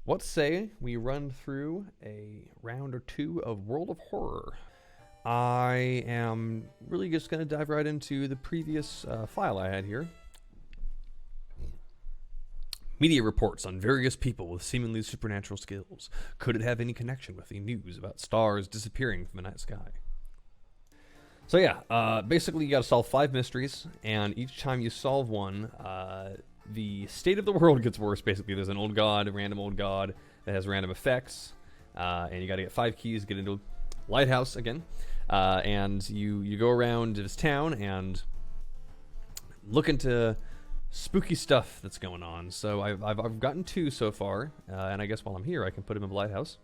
What say we run through a round or two of World of Horror? I am really just going to dive right into the previous file I had here. Media reports on various people with seemingly supernatural skills. Could it have any connection with the news about stars disappearing from the night sky? So yeah, basically you got to solve 5 mysteries, and each time you solve one, the state of the world gets worse. Basically, there's an old god, a random old god that has random effects, and you got to get 5 keys, get into a lighthouse again, and you go around this town and look into spooky stuff that's going on. So I've gotten 2 so far, and I guess while I'm here, I can put him in the lighthouse.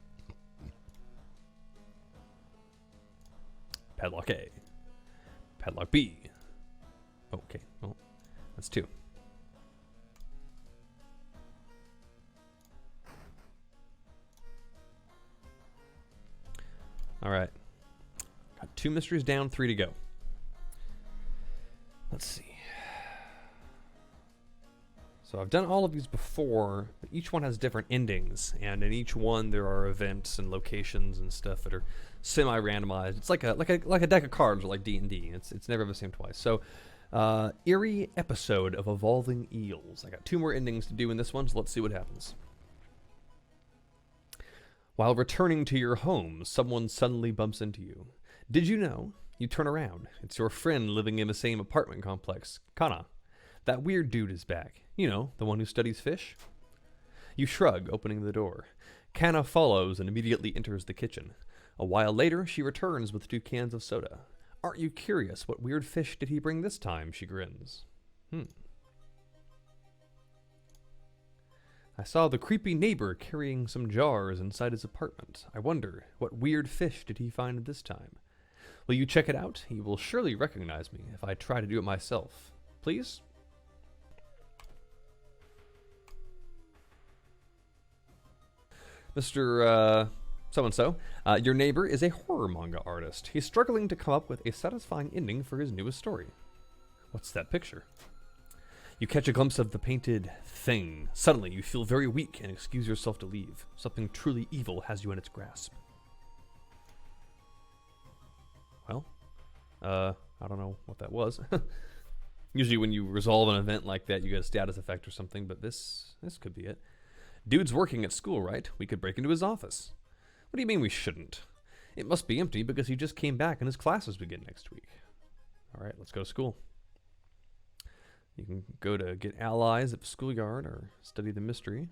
Padlock A. Padlock B. Okay, well, that's 2. All right. Got 2 mysteries down, 3 to go. Let's see. So I've done all of these before, but each one has different endings, and in each one there are events and locations and stuff that are semi-randomized. It's like a deck of cards, or like D&D. It's never the same twice. So, eerie episode of Evolving Eels. I got 2 more endings to do in this one, so let's see what happens. While returning to your home, someone suddenly bumps into you. Did you know? You turn around. It's your friend living in the same apartment complex, Kana. That weird dude is back. You know, the one who studies fish? You shrug, opening the door. Kana follows and immediately enters the kitchen. A while later, she returns with 2 cans of soda. Aren't you curious what weird fish did he bring this time? She grins. I saw the creepy neighbor carrying some jars inside his apartment. I wonder, what weird fish did he find this time? Will you check it out? He will surely recognize me if I try to do it myself. Please? Mr. So-and-so, your neighbor is a horror manga artist. He's struggling to come up with a satisfying ending for his newest story. What's that picture? You catch a glimpse of the painted thing. Suddenly, you feel very weak and excuse yourself to leave. Something truly evil has you in its grasp. Well, I don't know what that was. Usually when you resolve an event like that, you get a status effect or something, but this could be it. Dude's working at school, right? We could break into his office. What do you mean we shouldn't? It must be empty because he just came back and his classes begin next week. All right, let's go to school. You can go to get allies at the schoolyard or study the mystery.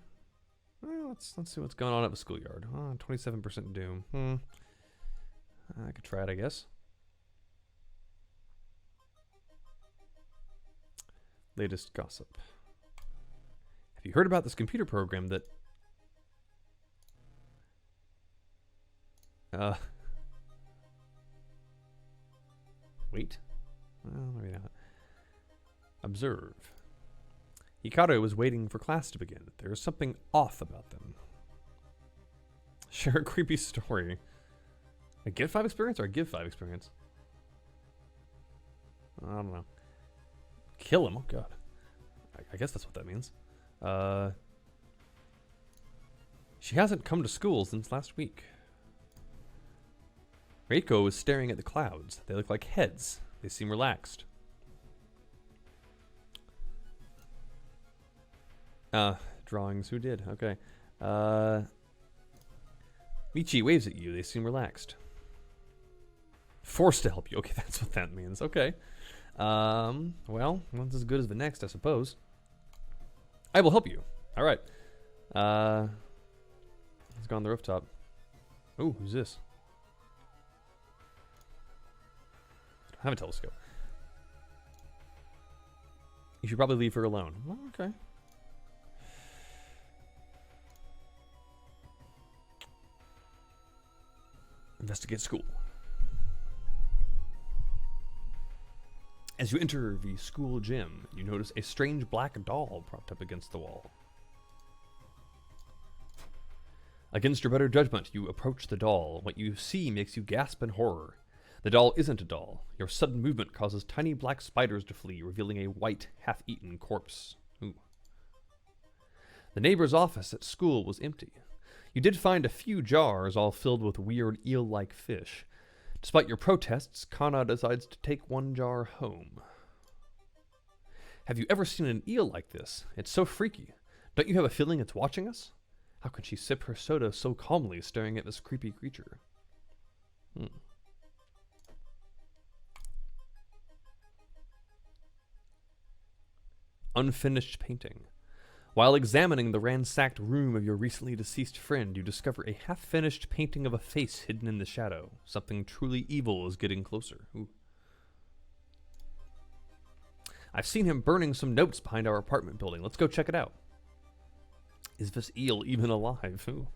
Well, let's see what's going on at the schoolyard. 27% doom. I could try it, I guess. Latest gossip. Have you heard about this computer program that... Wait. Well, maybe not. Observe. Hikaru is waiting for class to begin. There is something off about them. Share a creepy story. A get 5 experience or a give 5 experience? I don't know. Kill him? Oh god. I guess that's what that means. She hasn't come to school since last week. Reiko is staring at the clouds. They look like heads. They seem relaxed. Drawings. Who did? Okay. Michi waves at you. They seem relaxed. Forced to help you. Okay, that's what that means. Okay. Well, one's as good as the next, I suppose. I will help you. All right. Let's go on the rooftop. Ooh, who's this? I don't have a telescope. You should probably leave her alone. Oh, okay. Investigate school. As you enter the school gym, you notice a strange black doll propped up against the wall. Against your better judgment, you approach the doll. What you see makes you gasp in horror. The doll isn't a doll. Your sudden movement causes tiny black spiders to flee, revealing a white, half-eaten corpse. Ooh. The neighbor's office at school was empty. You did find a few jars all filled with weird eel-like fish. Despite your protests, Kana decides to take one jar home. Have you ever seen an eel like this? It's so freaky. Don't you have a feeling it's watching us? How could she sip her soda so calmly, staring at this creepy creature? Unfinished painting. While examining the ransacked room of your recently deceased friend, you discover a half-finished painting of a face hidden in the shadow. Something truly evil is getting closer. Ooh. I've seen him burning some notes behind our apartment building. Let's go check it out. Is this eel even alive? Ooh.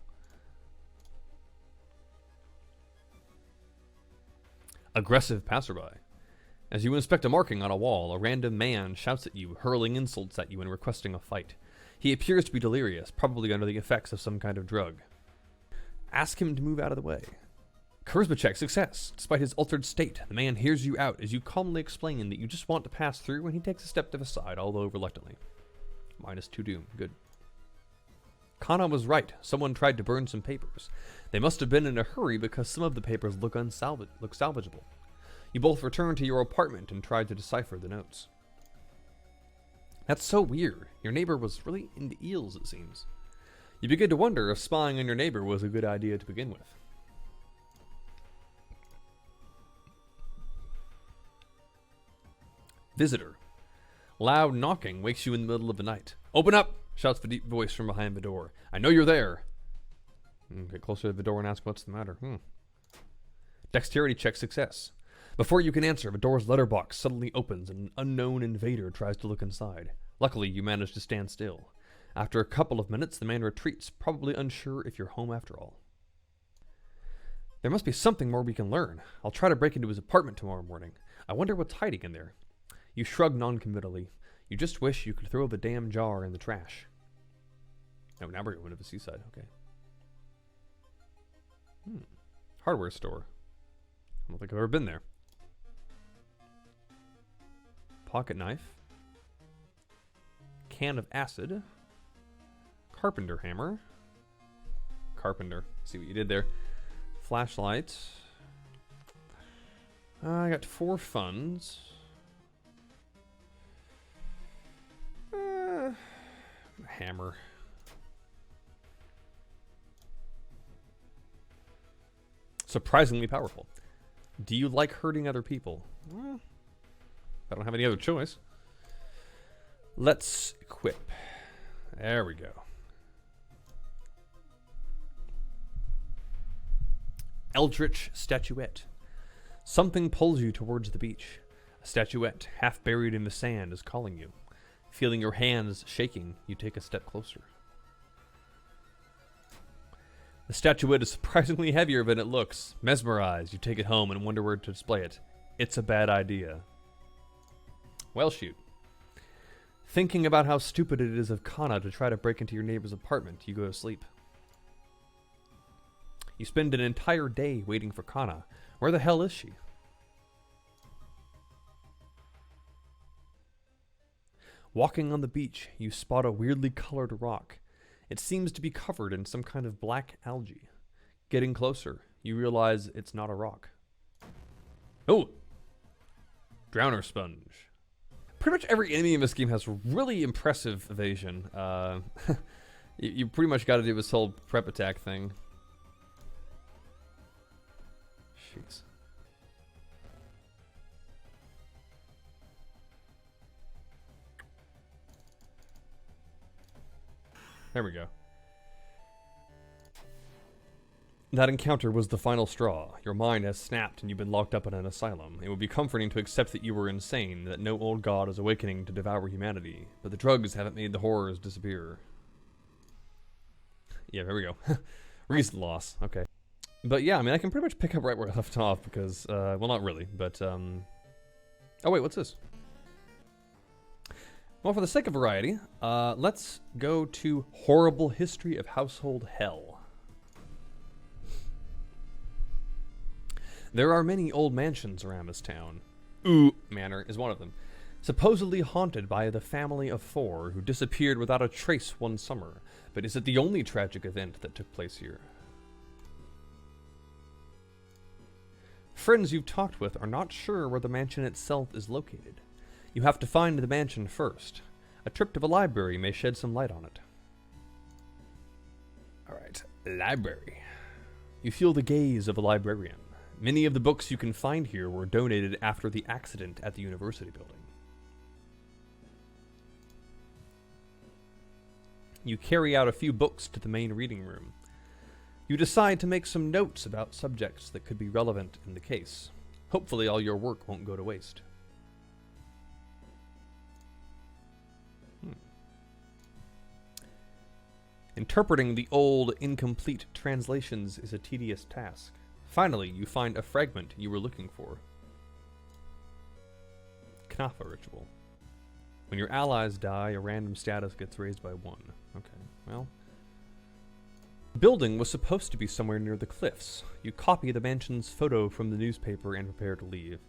Aggressive passerby. As you inspect a marking on a wall, a random man shouts at you, hurling insults at you and requesting a fight. He appears to be delirious, probably under the effects of some kind of drug. Ask him to move out of the way. Charisma check success. Despite his altered state, the man hears you out as you calmly explain that you just want to pass through, and he takes a step to the side, although reluctantly. -2 doom. Good. Kana was right. Someone tried to burn some papers. They must have been in a hurry because some of the papers look salvageable. You both return to your apartment and try to decipher the notes. That's so weird. Your neighbor was really into eels, it seems. You begin to wonder if spying on your neighbor was a good idea to begin with. Visitor. Loud knocking wakes you in the middle of the night. Open up! Shouts the deep voice from behind the door. I know you're there. Get closer to the door and ask what's the matter. Dexterity check success. Before you can answer, the door's letterbox suddenly opens and an unknown invader tries to look inside. Luckily, you manage to stand still. After a couple of minutes, the man retreats, probably unsure if you're home after all. There must be something more we can learn. I'll try to break into his apartment tomorrow morning. I wonder what's hiding in there. You shrug non-committally. You just wish you could throw the damn jar in the trash. Oh, now we're going to the seaside. Okay. Hardware store. I don't think I've ever been there. Pocket knife. Can of acid. Carpenter hammer. Carpenter. See what you did there. Flashlight. I got 4 funds. Hammer. Surprisingly powerful. Do you like hurting other people? Well, I don't have any other choice. Let's equip. There we go. Eldritch Statuette. Something pulls you towards the beach. A statuette, half buried in the sand, is calling you. Feeling your hands shaking, you take a step closer. The statuette is surprisingly heavier than it looks. Mesmerized, you take it home and wonder where to display it. It's a bad idea. Well, shoot. Thinking about how stupid it is of Kana to try to break into your neighbor's apartment, you go to sleep. You spend an entire day waiting for Kana. Where the hell is she? Walking on the beach, you spot a weirdly colored rock. It seems to be covered in some kind of black algae. Getting closer, you realize it's not a rock. Oh! Drowner sponge. Pretty much every enemy in this game has really impressive evasion. You pretty much got to do this whole prep attack thing. Jeez. There we go. That encounter was the final straw. Your mind has snapped and you've been locked up in an asylum. It would be comforting to accept that you were insane, that no old god is awakening to devour humanity, but the drugs haven't made the horrors disappear. Yeah, there we go. Reason loss. Okay. But yeah, I mean, I can pretty much pick up right where I left off because, well, not really, but, oh wait, what's this? Well, for the sake of variety, let's go to Horrible History of Household Hell. There are many old mansions around this town. Manor is one of them. Supposedly haunted by the family of 4 who disappeared without a trace one summer. But is it the only tragic event that took place here? Friends you've talked with are not sure where the mansion itself is located. You have to find the mansion first. A trip to the library may shed some light on it. Alright, library. You feel the gaze of a librarian. Many of the books you can find here were donated after the accident at the university building. You carry out a few books to the main reading room. You decide to make some notes about subjects that could be relevant in the case. Hopefully all your work won't go to waste. Interpreting the old, incomplete translations is a tedious task. Finally, you find a fragment you were looking for. Knafa ritual. When your allies die, a random status gets raised by 1. Okay, well. The building was supposed to be somewhere near the cliffs. You copy the mansion's photo from the newspaper and prepare to leave.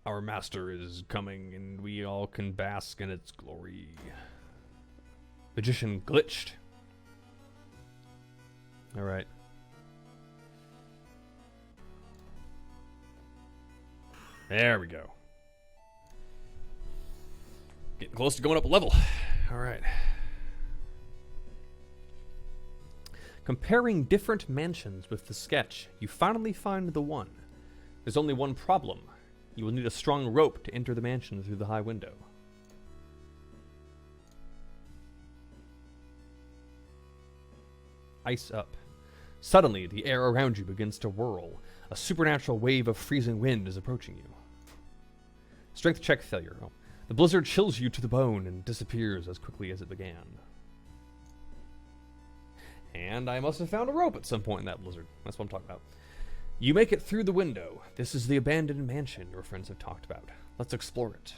Our master is coming, and we all can bask in its glory. Magician glitched. Alright. There we go. Getting close to going up a level. Alright. Comparing different mansions with the sketch, you finally find the one. There's only one problem. You will need a strong rope to enter the mansion through the high window. Ice up. Suddenly, the air around you begins to whirl. A supernatural wave of freezing wind is approaching you. Strength check failure. Oh. The blizzard chills you to the bone and disappears as quickly as it began. And I must have found a rope at some point in that blizzard. That's what I'm talking about. You make it through the window. This is the abandoned mansion your friends have talked about. Let's explore it.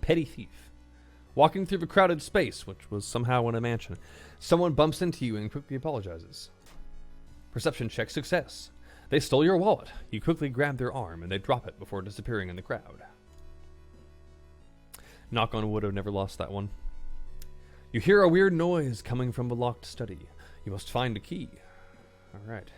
Petty thief. Walking through the crowded space, which was somehow in a mansion, someone bumps into you and quickly apologizes. Perception check success. They stole your wallet. You quickly grab their arm and they drop it before disappearing in the crowd. Knock on wood, I've never lost that one. You hear a weird noise coming from the locked study. You must find a key. Alright.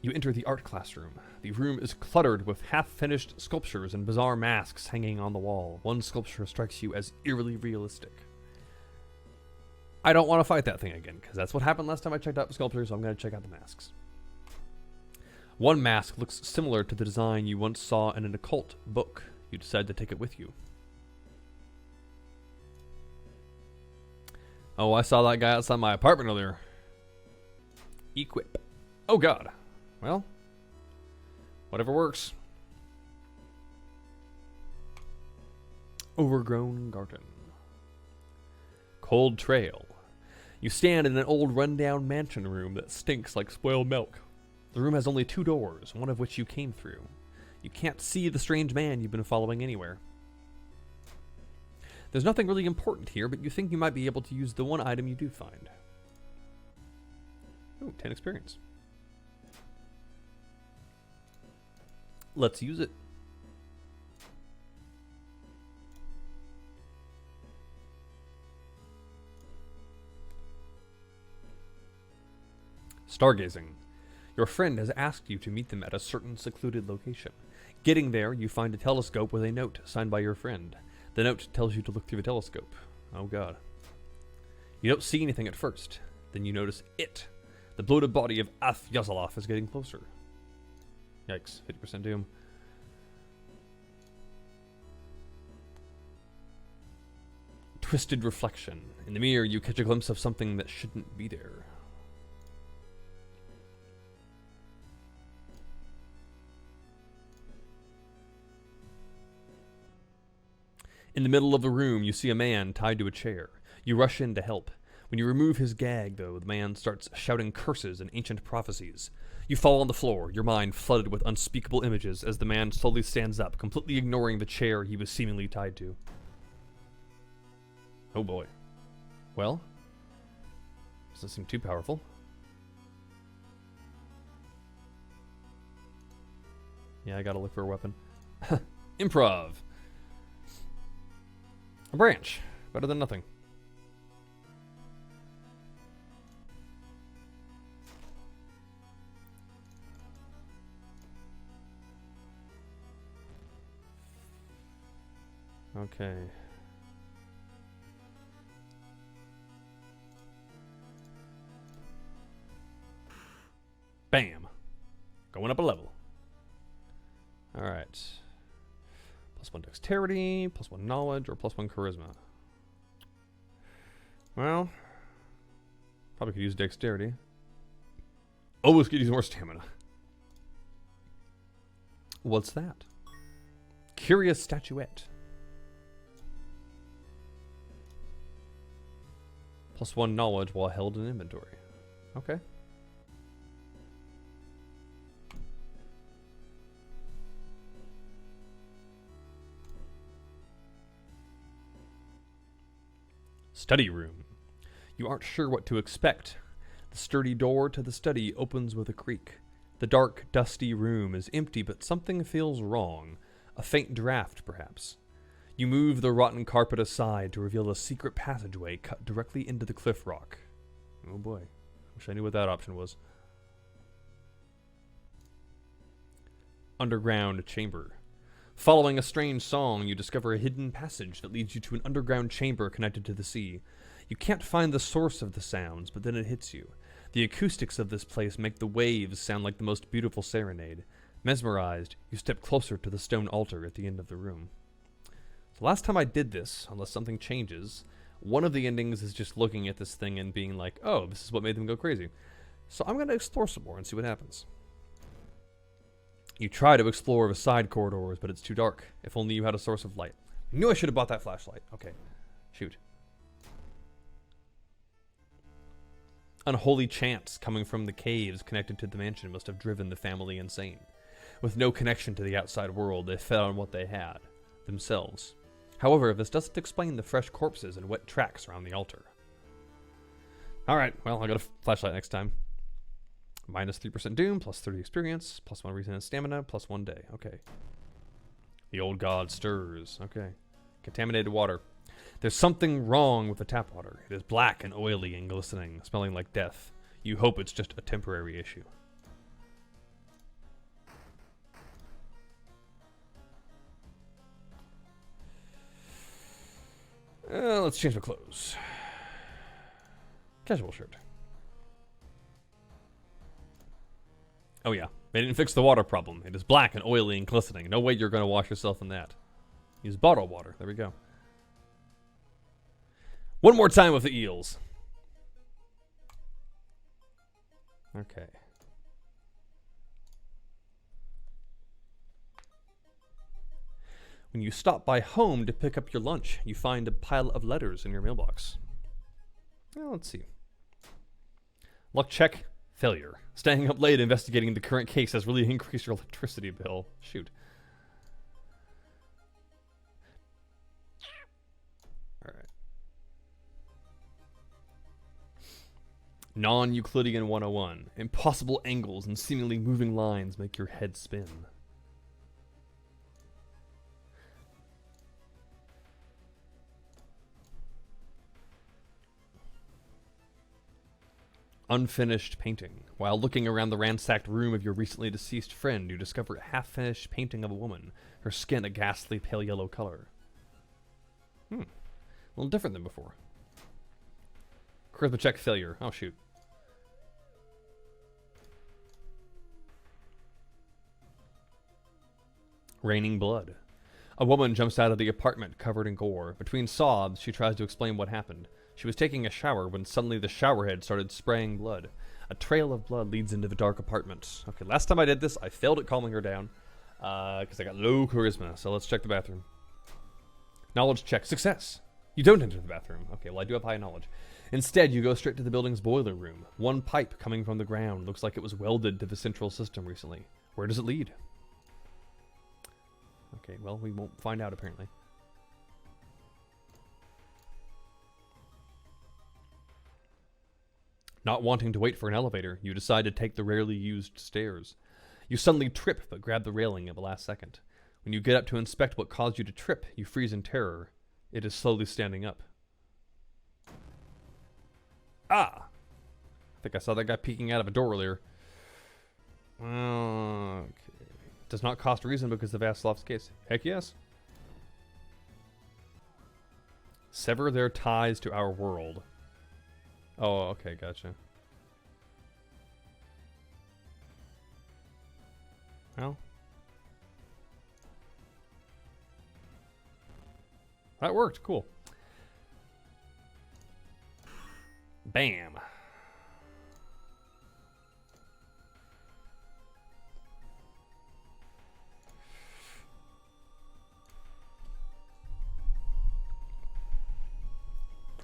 You enter the art classroom. The room is cluttered with half-finished sculptures and bizarre masks hanging on the wall. One sculpture strikes you as eerily realistic. I don't want to fight that thing again, because that's what happened last time I checked out the sculptures, so I'm going to check out the masks. One mask looks similar to the design you once saw in an occult book. You decide to take it with you. Oh, I saw that guy outside my apartment earlier. Equip. Oh god. Well, whatever works. Overgrown garden. Cold trail. You stand in an old rundown mansion room that stinks like spoiled milk. The room has only 2 doors, one of which you came through. You can't see the strange man you've been following anywhere. There's nothing really important here, but you think you might be able to use the one item you do find. Ooh, 10 experience. Let's use it. Stargazing. Your friend has asked you to meet them at a certain secluded location. Getting there, you find a telescope with a note signed by your friend. The note tells you to look through the telescope. Oh god. You don't see anything at first. Then you notice it. The bloated body of Ath Yazaloff is getting closer. Yikes, 50% doom. Twisted reflection. In the mirror, you catch a glimpse of something that shouldn't be there. In the middle of the room, you see a man tied to a chair. You rush in to help. When you remove his gag, though, the man starts shouting curses and ancient prophecies. You fall on the floor, your mind flooded with unspeakable images as the man slowly stands up, completely ignoring the chair he was seemingly tied to. Oh boy. Well, doesn't seem too powerful. Yeah, I gotta look for a weapon. Improv. A branch. Better than nothing. Okay. Bam. Going up a level. Alright. +1 dexterity, +1 knowledge, or +1 charisma. Well, probably could use dexterity. Always could use more stamina. What's that? Curious statuette. +1 knowledge while held in inventory. Okay. Study room. You aren't sure what to expect. The sturdy door to the study opens with a creak. The dark, dusty room is empty, but something feels wrong. A faint draft, perhaps. You move the rotten carpet aside to reveal a secret passageway cut directly into the cliff rock. Oh boy. Wish I knew what that option was. Underground chamber. Following a strange song, you discover a hidden passage that leads you to an underground chamber connected to the sea. You can't find the source of the sounds, but then it hits you. The acoustics of this place make the waves sound like the most beautiful serenade. Mesmerized, you step closer to the stone altar at the end of the room. The last time I did this, unless something changes, one of the endings is just looking at this thing and being like, oh, this is what made them go crazy. So I'm going to explore some more and see what happens. You try to explore the side corridors, but it's too dark. If only you had a source of light. Knew I should have bought that flashlight. Okay. Shoot. Unholy Chance coming from the caves connected to the mansion must have driven the family insane. With no connection to the outside world, they fed on what they had. Themselves. However, this doesn't explain the fresh corpses and wet tracks around the altar. Alright, well, I got a flashlight next time. -3% doom, +30 experience, +1 reason and stamina, +1 day. Okay. The old god stirs. Okay. Contaminated water. There's something wrong with the tap water. It is black and oily and glistening, smelling like death. You hope it's just a temporary issue. Let's change my clothes. Casual shirt. Oh yeah, they didn't fix the water problem. It is black and oily and glistening. No way you're going to wash yourself in that. Use bottled water. There we go. One more time with the eels. Okay. When you stop by home to pick up your lunch, you find a pile of letters in your mailbox. Well, let's see. Luck check. Failure. Staying up late investigating the current case has really increased your electricity bill. Shoot. Alright. Non-Euclidean 101. Impossible angles and seemingly moving lines make your head spin. Unfinished painting. While looking around the ransacked room of your recently deceased friend, you discover a half-finished painting of a woman, her skin a ghastly pale yellow color. A little different than before. Charisma check failure. Oh, shoot. Raining blood. A woman jumps out of the apartment covered in gore. Between sobs, she tries to explain what happened. She was taking a shower when suddenly the showerhead started spraying blood. A trail of blood leads into the dark apartment. Okay, last time I did this, I failed at calming her down because I got low charisma. So let's check the bathroom. Knowledge check. Success. You don't enter the bathroom. Okay, well, I do have high knowledge. Instead, you go straight to the building's boiler room. One pipe coming from the ground looks like it was welded to the central system recently. Where does it lead? Okay, well, we won't find out apparently. Not wanting to wait for an elevator, you decide to take the rarely used stairs. You suddenly trip but grab the railing at the last second. When you get up to inspect what caused you to trip, you freeze in terror. It is slowly standing up. Ah! I think I saw that guy peeking out of a door earlier. Okay. Does not cost reason because of Vaslov's case. Heck yes. Sever their ties to our world. Oh, okay, gotcha. Well. That worked, cool. Bam.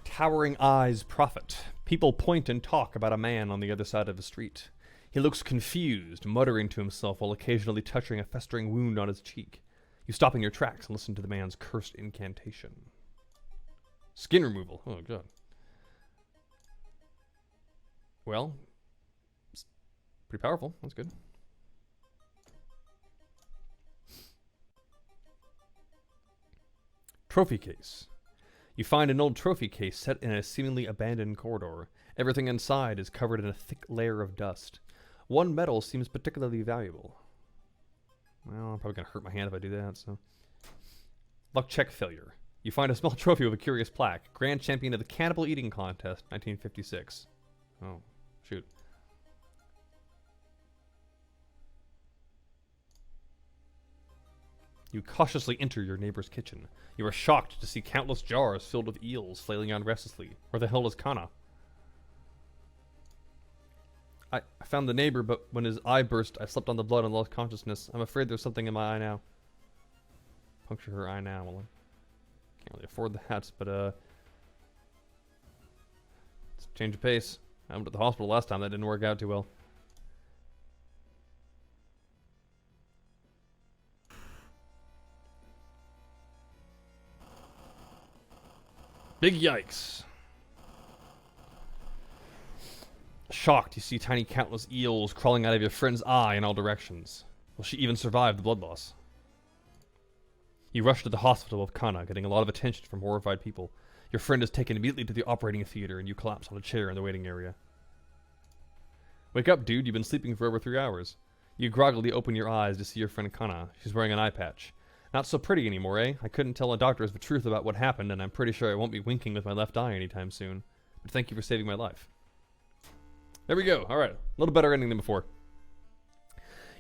Towering eyes prophet. People point and talk about a man on the other side of the street. He looks confused, muttering to himself while occasionally touching a festering wound on his cheek. You stop in your tracks and listen to the man's cursed incantation. Skin removal. Oh, God. Well, it's pretty powerful. That's good. Trophy case. You find an old trophy case set in a seemingly abandoned corridor. Everything inside is covered in a thick layer of dust. One medal seems particularly valuable. Well, I'm probably going to hurt my hand if I do that, so. Luck check failure. You find a small trophy with a curious plaque. Grand Champion of the Cannibal Eating Contest, 1956. Oh, shoot. You cautiously enter your neighbor's kitchen. You are shocked to see countless jars filled with eels flailing on restlessly. Where the hell is Kana? I found the neighbor, but when his eye burst, I slipped on the blood and lost consciousness. I'm afraid there's something in my eye now. Puncture her eye now. Well, I can't really afford that, but let's change of pace. I went to the hospital last time. That didn't work out too well. Big yikes. Shocked, you see tiny countless eels crawling out of your friend's eye in all directions. Will she even survive the blood loss? You rush to the hospital with Kana, getting a lot of attention from horrified people. Your friend is taken immediately to the operating theater and you collapse on a chair in the waiting area. Wake up, dude. You've been sleeping for over 3 hours. You groggily open your eyes to see your friend Kana. She's wearing an eye patch. Not so pretty anymore, eh? I couldn't tell the doctors the truth about what happened, and I'm pretty sure I won't be winking with my left eye anytime soon. But thank you for saving my life. There we go. Alright. A little better ending than before.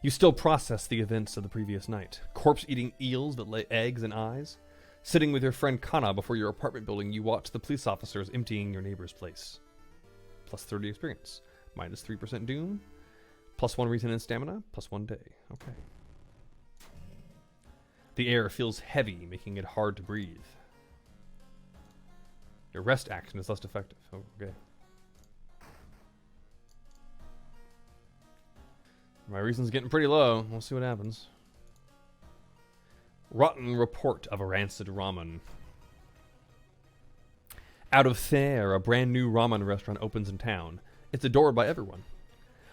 You still process the events of the previous night. Corpse-eating eels that lay eggs and eyes. Sitting with your friend Kana before your apartment building, you watch the police officers emptying your neighbor's place. Plus 30 experience. Minus 3% doom. Plus 1 reason and stamina. Plus 1 day. Okay. The air feels heavy, making it hard to breathe. Your rest action is less effective. Oh, okay. My reason's getting pretty low. We'll see what happens. Rotten report of a rancid ramen. Out of thin air, a brand new ramen restaurant opens in town. It's adored by everyone.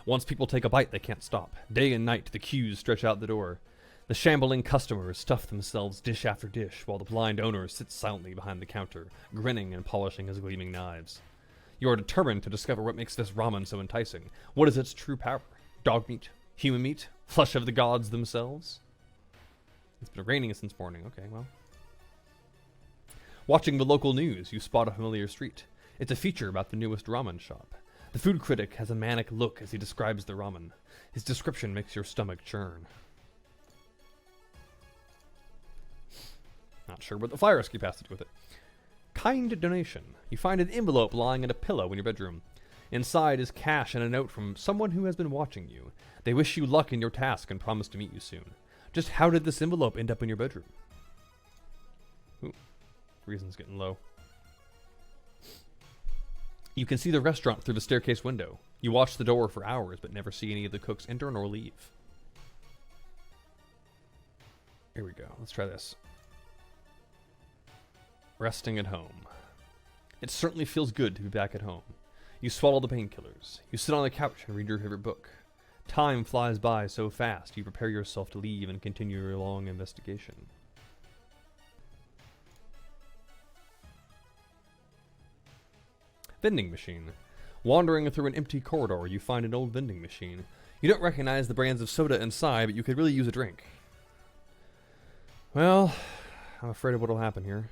Once people take a bite, they can't stop. Day and night, the queues stretch out the door. The shambling customers stuff themselves dish after dish, while the blind owner sits silently behind the counter, grinning and polishing his gleaming knives. You are determined to discover what makes this ramen so enticing. What is its true power? Dog meat? Human meat? Flesh of the gods themselves? It's been raining since morning. Okay, well. Watching the local news, you spot a familiar street. It's a feature about the newest ramen shop. The food critic has a manic look as he describes the ramen. His description makes your stomach churn. Not sure what the fire escape has to do with it. Kind donation. You find an envelope lying in a pillow in your bedroom. Inside is cash and a note from someone who has been watching you. They wish you luck in your task and promise to meet you soon. Just how did this envelope end up in your bedroom? Ooh, reason's getting low. You can see the restaurant through the staircase window. You watch the door for hours, but never see any of the cooks enter nor leave. Here we go. Let's try this. Resting at home. It certainly feels good to be back at home. You swallow the painkillers. You sit on the couch and read your favorite book. Time flies by so fast, you prepare yourself to leave and continue your long investigation. Vending machine. Wandering through an empty corridor, you find an old vending machine. You don't recognize the brands of soda inside, but you could really use a drink. Well, I'm afraid of what will happen here.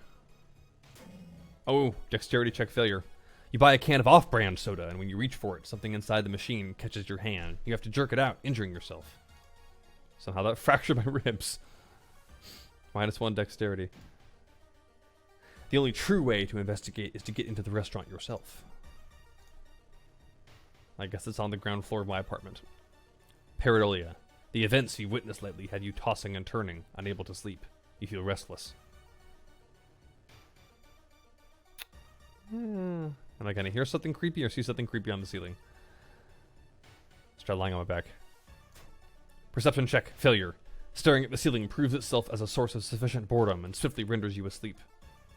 Oh, dexterity check failure. You buy a can of off-brand soda, and when you reach for it, something inside the machine catches your hand. You have to jerk it out, injuring yourself. Somehow that fractured my ribs. -1 dexterity. The only true way to investigate is to get into the restaurant yourself. I guess it's on the ground floor of my apartment. Pareidolia. The events you witnessed lately had you tossing and turning, unable to sleep. You feel restless. Am I gonna hear something creepy or see something creepy on the ceiling? Let's try lying on my back. Perception check. Failure. Staring at the ceiling proves itself as a source of sufficient boredom and swiftly renders you asleep.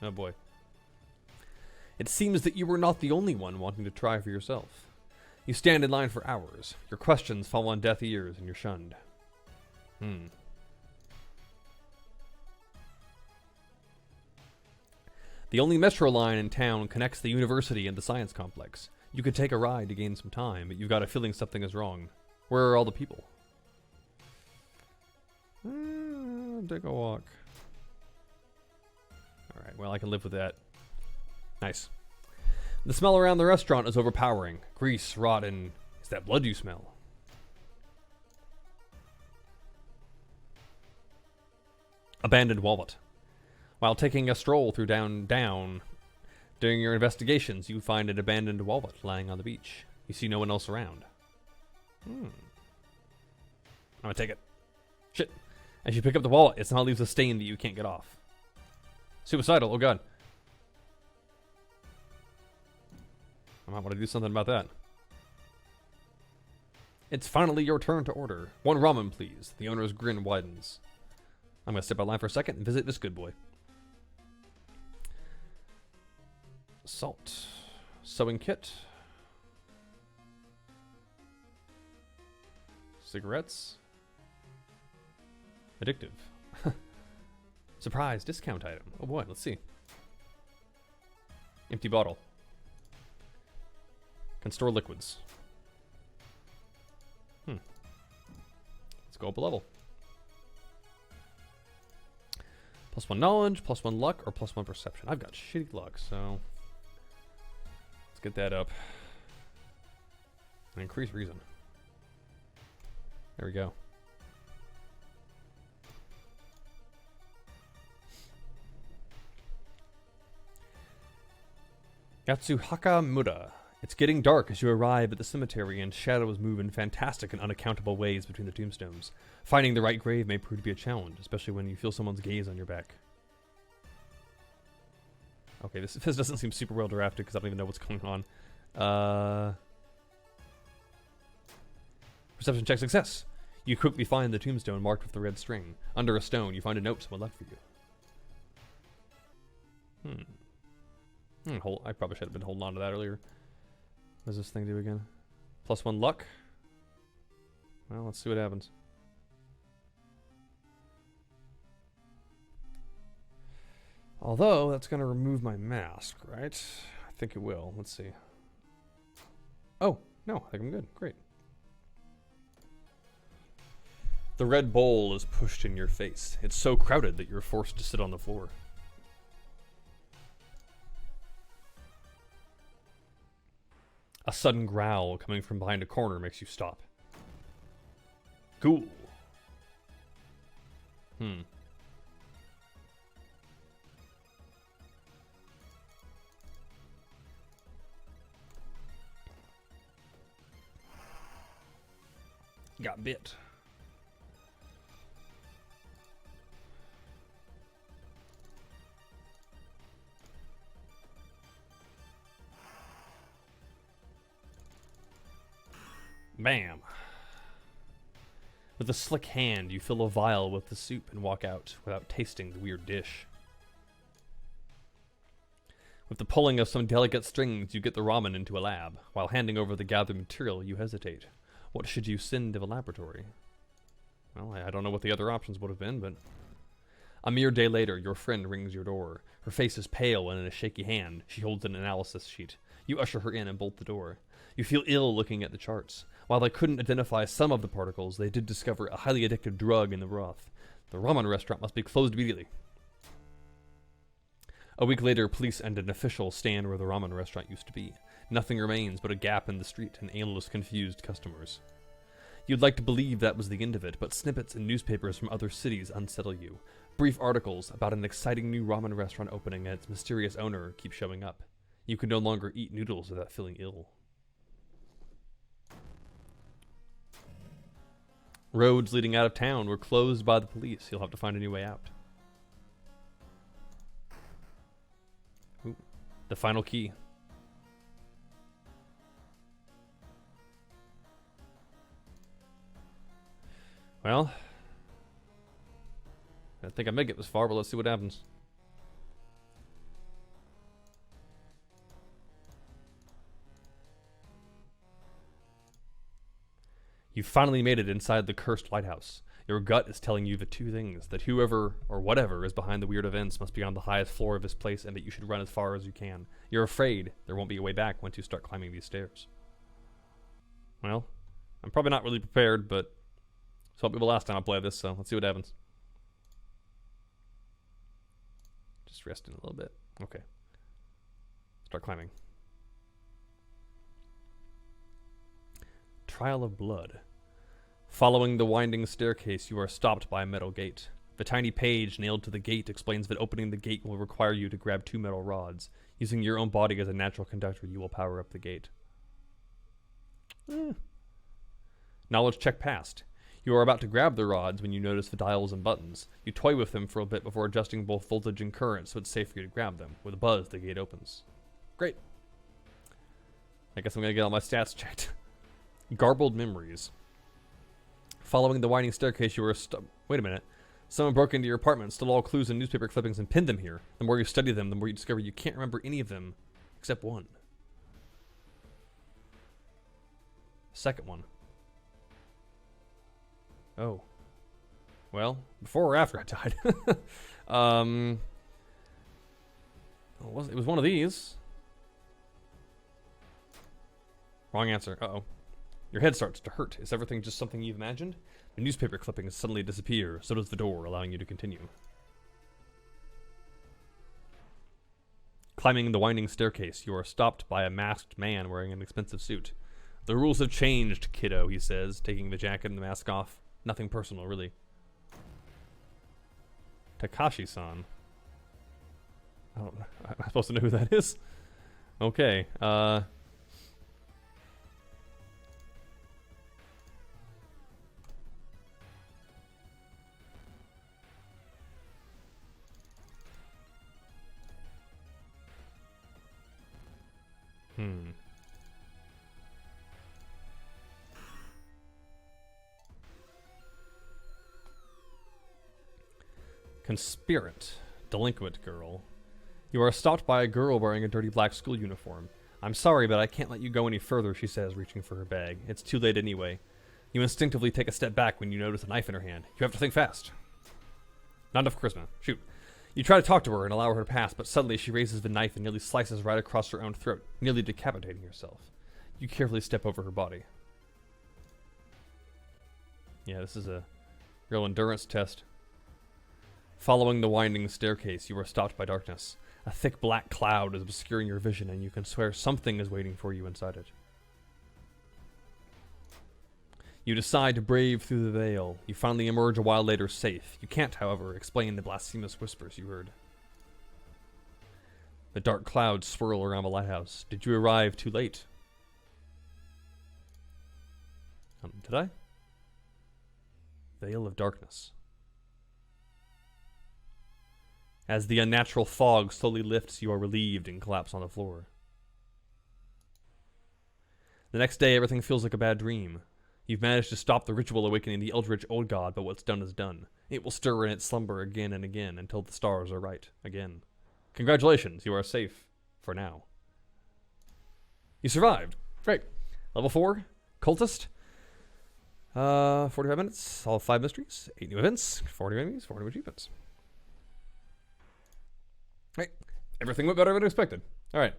Oh boy. It seems that you were not the only one wanting to try for yourself. You stand in line for hours. Your questions fall on deaf ears and you're shunned. The only metro line in town connects the university and the science complex. You could take a ride to gain some time, but you've got a feeling something is wrong. Where are all the people? Take a walk. Alright, well, I can live with that. Nice. The smell around the restaurant is overpowering. Grease, rot, and... Is that blood you smell? Abandoned wallet. While taking a stroll through down, during your investigations, you find an abandoned wallet lying on the beach. You see no one else around. I'm gonna take it. Shit. As you pick up the wallet, it somehow leaves a stain that you can't get off. Suicidal, oh god. I might want to do something about that. It's finally your turn to order. 1 ramen, please. The owner's grin widens. I'm gonna step out of line for a second and visit this good boy. Salt. Sewing kit. Cigarettes. Addictive. Surprise discount item. Oh boy, let's see. Empty bottle. Can store liquids. Let's go up a level. +1 knowledge, +1 luck, or +1 perception. I've got shitty luck, so let's get that up. And increase reason. There we go. Yatsuhaka Muda. It's getting dark as you arrive at the cemetery, and shadows move in fantastic and unaccountable ways between the tombstones. Finding the right grave may prove to be a challenge, especially when you feel someone's gaze on your back. Okay, this doesn't seem super well drafted because I don't even know what's going on. Perception check success. You quickly find the tombstone marked with the red string. Under a stone, you find a note someone left for you. I probably should have been holding on to that earlier. What does this thing do again? +1 luck. Well, let's see what happens. Although, that's going to remove my mask, right? I think it will. Let's see. Oh, no, I think I'm good. Great. The red bowl is pushed in your face. It's so crowded that you're forced to sit on the floor. A sudden growl coming from behind a corner makes you stop. Cool. Got bit. Bam. With a slick hand, you fill a vial with the soup and walk out without tasting the weird dish. With the pulling of some delicate strings, you get the ramen into a lab. While handing over the gathered material, you hesitate. What should you send to the laboratory? Well, I don't know what the other options would have been, but... A mere day later, your friend rings your door. Her face is pale, and in a shaky hand, she holds an analysis sheet. You usher her in and bolt the door. You feel ill looking at the charts. While they couldn't identify some of the particles, they did discover a highly addictive drug in the broth. The ramen restaurant must be closed immediately. A week later, police and an official stand where the ramen restaurant used to be. Nothing remains but a gap in the street and aimless, confused customers. You'd like to believe that was the end of it, but snippets in newspapers from other cities unsettle you. Brief articles about an exciting new ramen restaurant opening and its mysterious owner keep showing up. You can no longer eat noodles without feeling ill. Roads leading out of town were closed by the police. You'll have to find a new way out. Ooh, the final key. Well, I think I may get this far, but let's see what happens. You finally made it inside the cursed lighthouse. Your gut is telling you the two things, that whoever or whatever is behind the weird events must be on the highest floor of this place and that you should run as far as you can. You're afraid there won't be a way back once you start climbing these stairs. Well, I'm probably not really prepared, but it's helped me the last time I played this, so let's see what happens. Just resting a little bit. Okay. Start climbing. Trial of Blood. Following the winding staircase, you are stopped by a metal gate. The tiny page nailed to the gate explains that opening the gate will require you to grab 2 metal rods. Using your own body as a natural conductor, you will power up the gate. Knowledge check passed. You are about to grab the rods when you notice the dials and buttons. You toy with them for a bit before adjusting both voltage and current so it's safe for you to grab them. With a buzz, the gate opens. Great. I guess I'm going to get all my stats checked. Garbled memories. Following the winding staircase, you were wait a minute. Someone broke into your apartment, stole all clues and newspaper clippings, and pinned them here. The more you study them, the more you discover you can't remember any of them except one. Second one. Oh. Well, before or after I died. It was one of these. Wrong answer. Uh-oh. Your head starts to hurt. Is everything just something you've imagined? The newspaper clippings suddenly disappear. So does the door, allowing you to continue. Climbing the winding staircase, you are stopped by a masked man wearing an expensive suit. The rules have changed, kiddo, he says, taking the jacket and the mask off. Nothing personal, really. Takashi-san. Oh, I'm supposed to know who that is? Okay, Conspirant. Delinquent girl. You are stopped by a girl wearing a dirty black school uniform. I'm sorry, but I can't let you go any further, she says, reaching for her bag. It's too late anyway. You instinctively take a step back when you notice a knife in her hand. You have to think fast. Not enough charisma. Shoot. You try to talk to her and allow her to pass, but suddenly she raises the knife and nearly slices right across her own throat, nearly decapitating herself. You carefully step over her body. Yeah, this is a real endurance test. Following the winding staircase, you are stopped by darkness. A thick black cloud is obscuring your vision, and you can swear something is waiting for you inside it. You decide to brave through the veil. You finally emerge a while later safe. You can't, however, explain the blasphemous whispers you heard. The dark clouds swirl around the lighthouse. Did you arrive too late? Did I? Veil of darkness. As the unnatural fog slowly lifts, you are relieved and collapse on the floor. The next day, everything feels like a bad dream. You've managed to stop the ritual awakening the eldritch old god, but what's done is done. It will stir in its slumber again and again until the stars are right again. Congratulations, you are safe for now. You survived. Great. Level 4, Cultist. 45 minutes, solve 5 mysteries, 8 new events, 40 enemies, 40 achievements. Right. Everything went better than expected. All right.